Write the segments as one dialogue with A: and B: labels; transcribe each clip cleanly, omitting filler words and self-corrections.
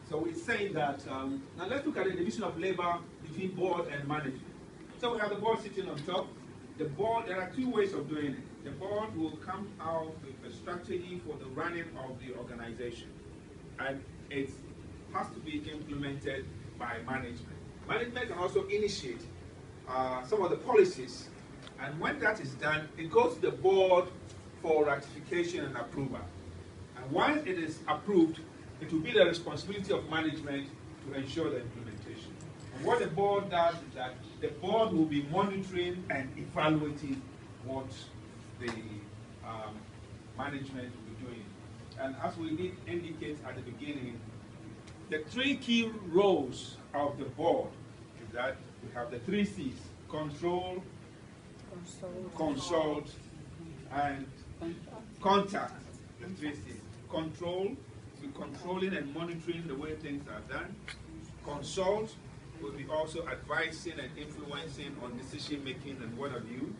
A: So we say that, now let's look at the division of labor between board and management. So we have the board sitting on top. The board, there are two ways of doing it. The board will come out with a strategy for the running of the organization. And it has to be implemented by management. Management can also initiate some of the policies. And when that is done, it goes to the board for ratification and approval. And once it is approved, it will be the responsibility of management to ensure the implementation. And what the board does is that the board will be monitoring and evaluating what the management will be doing. And as we did indicate at the beginning, the three key roles of the board is that we have the three C's: control, consult, and contact. The three C's. Control, we're controlling and monitoring the way things are done. Consult will be also advising and influencing on decision making and what have you.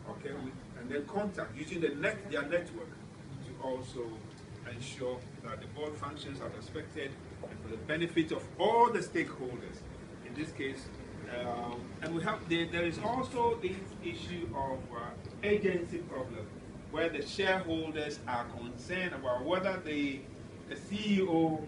A: Okay, and then contact, using their network to also ensure that the board functions as expected and for the benefit of all the stakeholders. In this case, and we have there is also the issue of agency problem, where the shareholders are concerned about whether the CEO